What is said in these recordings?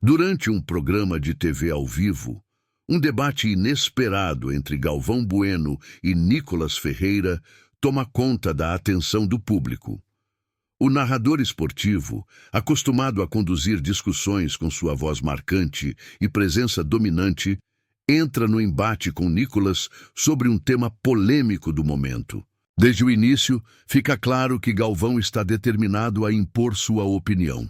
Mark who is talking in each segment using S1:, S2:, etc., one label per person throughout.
S1: Durante um programa de TV ao vivo, um debate inesperado entre Galvão Bueno e Nicolas Ferreira toma conta da atenção do público. O narrador esportivo, acostumado a conduzir discussões com sua voz marcante e presença dominante, entra no embate com Nicolas sobre um tema polêmico do momento. Desde o início, fica claro que Galvão está determinado a impor sua opinião,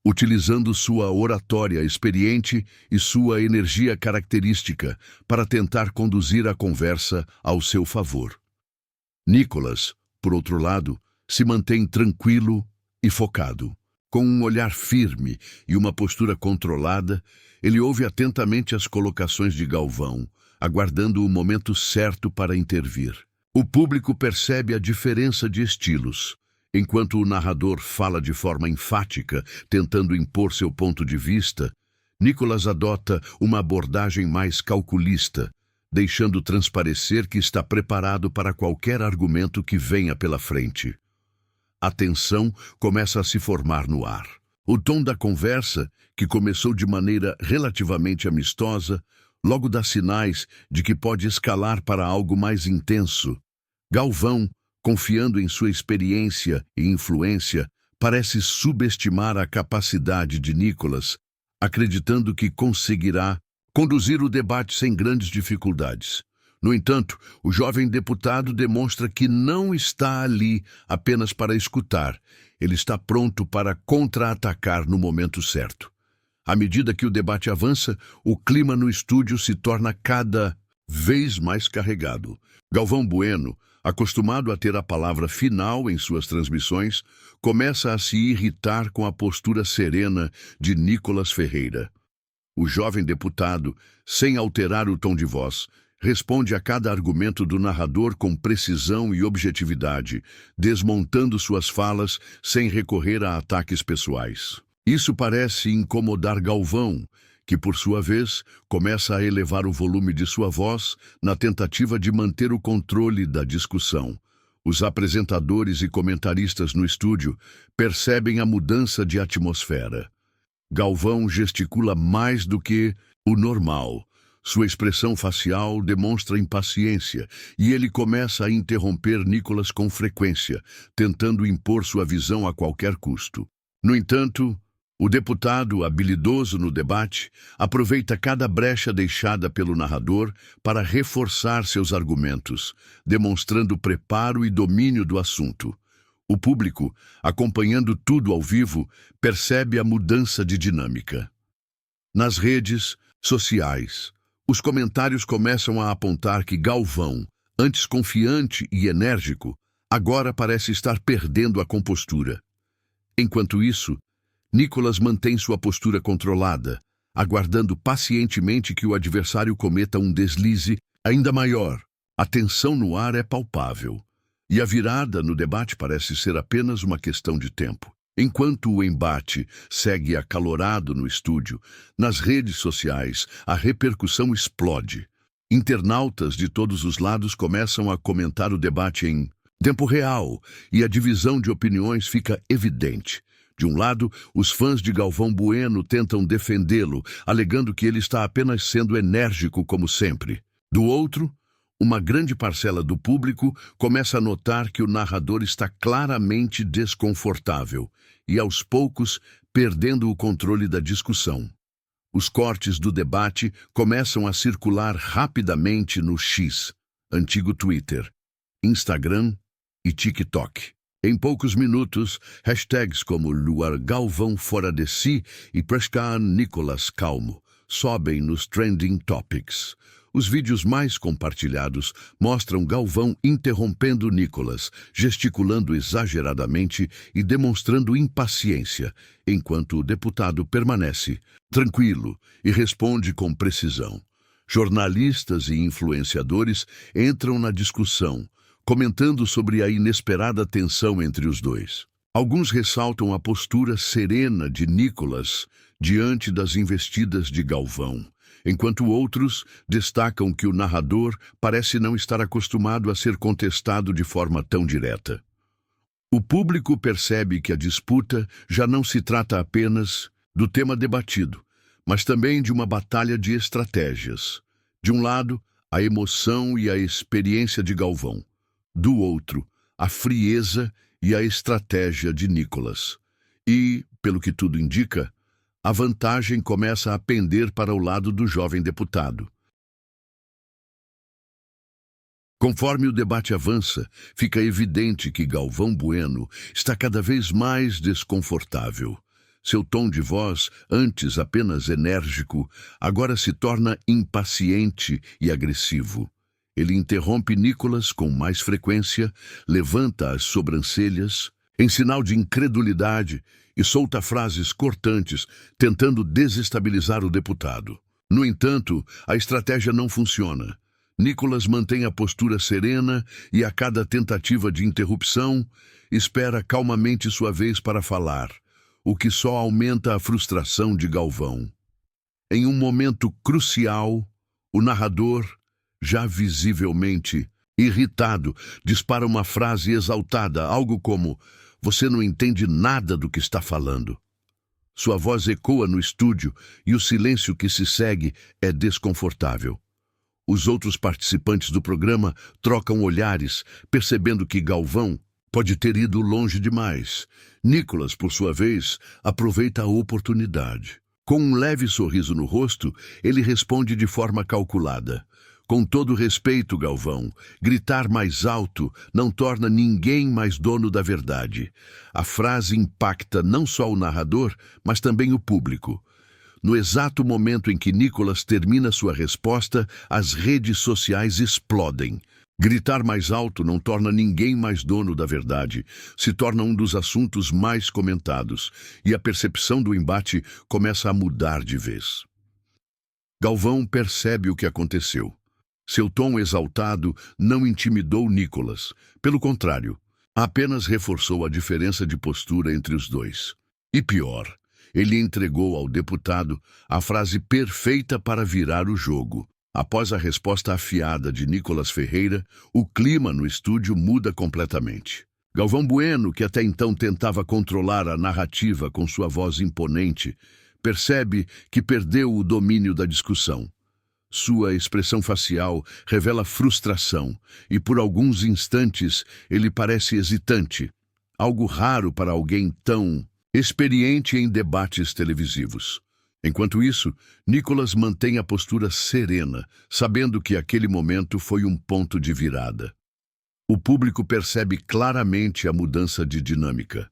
S1: utilizando sua oratória experiente e sua energia característica para tentar conduzir a conversa ao seu favor. Nicolas, por outro lado, se mantém tranquilo e focado. Com um olhar firme e uma postura controlada, ele ouve atentamente as colocações de Galvão, aguardando o momento certo para intervir. O público percebe a diferença de estilos. Enquanto o narrador fala de forma enfática, tentando impor seu ponto de vista, Nicolas adota uma abordagem mais calculista, deixando transparecer que está preparado para qualquer argumento que venha pela frente. A tensão começa a se formar no ar. O tom da conversa, que começou de maneira relativamente amistosa, logo dá sinais de que pode escalar para algo mais intenso. Galvão, confiando em sua experiência e influência, parece subestimar a capacidade de Nicolas, acreditando que conseguirá conduzir o debate sem grandes dificuldades. No entanto, o jovem deputado demonstra que não está ali apenas para escutar. Ele está pronto para contra-atacar no momento certo. À medida que o debate avança, o clima no estúdio se torna cada vez mais carregado. Galvão Bueno, acostumado a ter a palavra final em suas transmissões, começa a se irritar com a postura serena de Nicolas Ferreira. O jovem deputado, sem alterar o tom de voz, responde a cada argumento do narrador com precisão e objetividade, desmontando suas falas sem recorrer a ataques pessoais. Isso parece incomodar Galvão, que, por sua vez, começa a elevar o volume de sua voz na tentativa de manter o controle da discussão. Os apresentadores e comentaristas no estúdio percebem a mudança de atmosfera. Galvão gesticula mais do que o normal. Sua expressão facial demonstra impaciência e ele começa a interromper Nicolas com frequência, tentando impor sua visão a qualquer custo. No entanto, o deputado, habilidoso no debate, aproveita cada brecha deixada pelo narrador para reforçar seus argumentos, demonstrando preparo e domínio do assunto. O público, acompanhando tudo ao vivo, percebe a mudança de dinâmica. Nas redes sociais, os comentários começam a apontar que Galvão, antes confiante e enérgico, agora parece estar perdendo a compostura. Enquanto isso, Nicolas mantém sua postura controlada, aguardando pacientemente que o adversário cometa um deslize ainda maior. A tensão no ar é palpável, e a virada no debate parece ser apenas uma questão de tempo. Enquanto o embate segue acalorado no estúdio, nas redes sociais a repercussão explode. Internautas de todos os lados começam a comentar o debate em tempo real e a divisão de opiniões fica evidente. De um lado, os fãs de Galvão Bueno tentam defendê-lo, alegando que ele está apenas sendo enérgico como sempre. Do outro, uma grande parcela do público começa a notar que o narrador está claramente desconfortável e, aos poucos, perdendo o controle da discussão. Os cortes do debate começam a circular rapidamente no X, antigo Twitter, Instagram e TikTok. Em poucos minutos, hashtags como Luar Galvão fora de si e Prescan Nicolas Calmo sobem nos trending topics. Os vídeos mais compartilhados mostram Galvão interrompendo Nicolas, gesticulando exageradamente e demonstrando impaciência, enquanto o deputado permanece tranquilo e responde com precisão. Jornalistas e influenciadores entram na discussão, comentando sobre a inesperada tensão entre os dois. Alguns ressaltam a postura serena de Nicolas diante das investidas de Galvão, enquanto outros destacam que o narrador parece não estar acostumado a ser contestado de forma tão direta. O público percebe que a disputa já não se trata apenas do tema debatido, mas também de uma batalha de estratégias. De um lado, a emoção e a experiência de Galvão. Do outro, a frieza e a estratégia de Nicolas. E, pelo que tudo indica, a vantagem começa a pender para o lado do jovem deputado. Conforme o debate avança, fica evidente que Galvão Bueno está cada vez mais desconfortável. Seu tom de voz, antes apenas enérgico, agora se torna impaciente e agressivo. Ele interrompe Nicolas com mais frequência, levanta as sobrancelhas, em sinal de incredulidade, e solta frases cortantes, tentando desestabilizar o deputado. No entanto, a estratégia não funciona. Nicolas mantém a postura serena e, a cada tentativa de interrupção, espera calmamente sua vez para falar, o que só aumenta a frustração de Galvão. Em um momento crucial, o narrador, já visivelmente irritado, dispara uma frase exaltada, algo como: "Você não entende nada do que está falando." Sua voz ecoa no estúdio e o silêncio que se segue é desconfortável. Os outros participantes do programa trocam olhares, percebendo que Galvão pode ter ido longe demais. Nicolas, por sua vez, aproveita a oportunidade. Com um leve sorriso no rosto, ele responde de forma calculada: "Com todo respeito, Galvão, gritar mais alto não torna ninguém mais dono da verdade." A frase impacta não só o narrador, mas também o público. No exato momento em que Nicolas termina sua resposta, as redes sociais explodem. Gritar mais alto não torna ninguém mais dono da verdade. Se torna um dos assuntos mais comentados, e a percepção do embate começa a mudar de vez. Galvão percebe o que aconteceu. Seu tom exaltado não intimidou Nicolas. Pelo contrário, apenas reforçou a diferença de postura entre os dois. E pior, ele entregou ao deputado a frase perfeita para virar o jogo. Após a resposta afiada de Nicolas Ferreira, o clima no estúdio muda completamente. Galvão Bueno, que até então tentava controlar a narrativa com sua voz imponente, percebe que perdeu o domínio da discussão. Sua expressão facial revela frustração e, por alguns instantes, ele parece hesitante, algo raro para alguém tão experiente em debates televisivos. Enquanto isso, Nicolas mantém a postura serena, sabendo que aquele momento foi um ponto de virada. O público percebe claramente a mudança de dinâmica.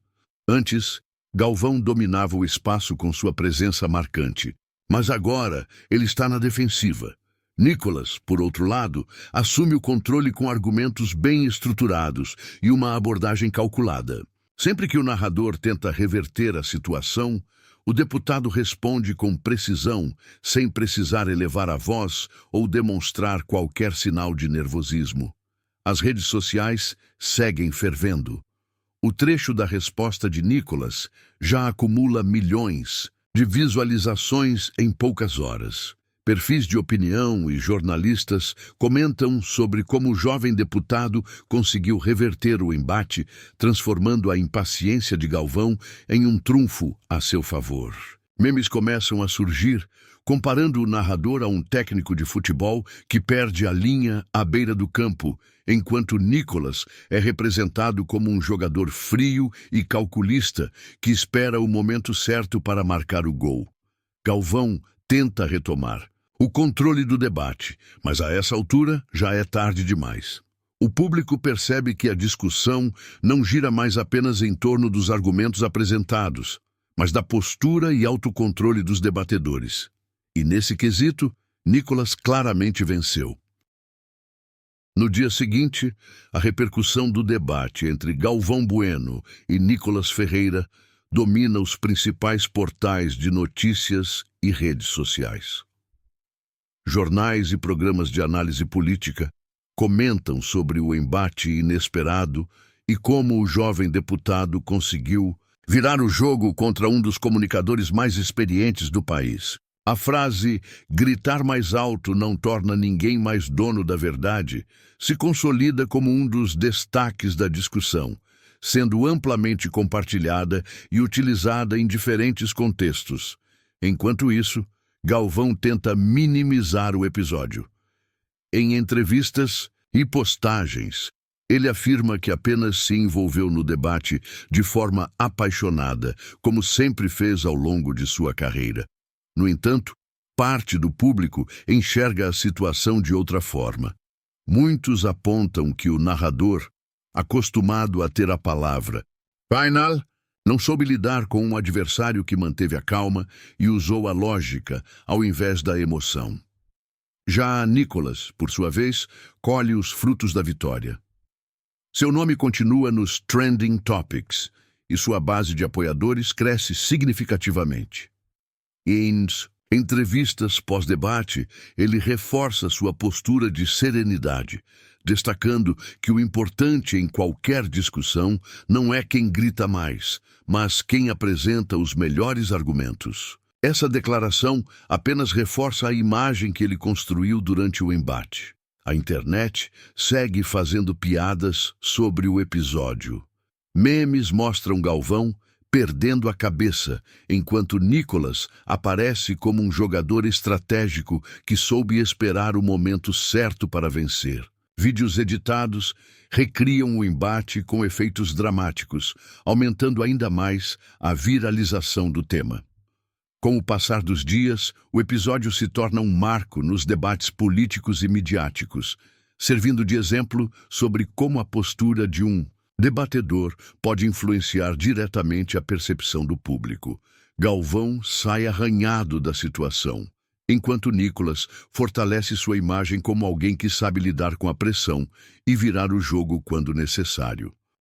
S1: Antes, Galvão dominava o espaço com sua presença marcante, mas agora ele está na defensiva. Nicolas, por outro lado, assume o controle com argumentos bem estruturados e uma abordagem calculada. Sempre que o narrador tenta reverter a situação, o deputado responde com precisão, sem precisar elevar a voz ou demonstrar qualquer sinal de nervosismo. As redes sociais seguem fervendo. O trecho da resposta de Nicolas já acumula milhões de visualizações em poucas horas. Perfis de opinião e jornalistas comentam sobre como o jovem deputado conseguiu reverter o embate, transformando a impaciência de Galvão em um trunfo a seu favor. Memes começam a surgir, comparando o narrador a um técnico de futebol que perde a linha à beira do campo, enquanto Nicolas é representado como um jogador frio e calculista que espera o momento certo para marcar o gol. Galvão tenta retomar o controle do debate, mas a essa altura já é tarde demais. O público percebe que a discussão não gira mais apenas em torno dos argumentos apresentados, mas da postura e autocontrole dos debatedores. E nesse quesito, Nicolas claramente venceu. No dia seguinte, a repercussão do debate entre Galvão Bueno e Nicolas Ferreira domina os principais portais de notícias e redes sociais. Jornais e programas de análise política comentam sobre o embate inesperado e como o jovem deputado conseguiu virar o jogo contra um dos comunicadores mais experientes do país. A frase "gritar mais alto não torna ninguém mais dono da verdade" se consolida como um dos destaques da discussão, sendo amplamente compartilhada e utilizada em diferentes contextos. Enquanto isso, Galvão tenta minimizar o episódio. Em entrevistas e postagens, ele afirma que apenas se envolveu no debate de forma apaixonada, como sempre fez ao longo de sua carreira. No entanto, parte do público enxerga a situação de outra forma. Muitos apontam que o narrador, acostumado a ter a palavra final, não soube lidar com um adversário que manteve a calma e usou a lógica ao invés da emoção. Já Nicolas, por sua vez, colhe os frutos da vitória. Seu nome continua nos Trending Topics e sua base de apoiadores cresce significativamente. Em entrevistas pós-debate, ele reforça sua postura de serenidade, destacando que o importante em qualquer discussão não é quem grita mais, mas quem apresenta os melhores argumentos. Essa declaração apenas reforça a imagem que ele construiu durante o embate. A internet segue fazendo piadas sobre o episódio. Memes mostram Galvão perdendo a cabeça, enquanto Nicolas aparece como um jogador estratégico que soube esperar o momento certo para vencer. Vídeos editados recriam o embate com efeitos dramáticos, aumentando ainda mais a viralização do tema. Com o passar dos dias, o episódio se torna um marco nos debates políticos e midiáticos, servindo de exemplo sobre como a postura de um debatedor pode influenciar diretamente a percepção do público. Galvão sai arranhado da situação, enquanto Nicolas fortalece sua imagem como alguém que sabe lidar com a pressão e virar o jogo quando necessário.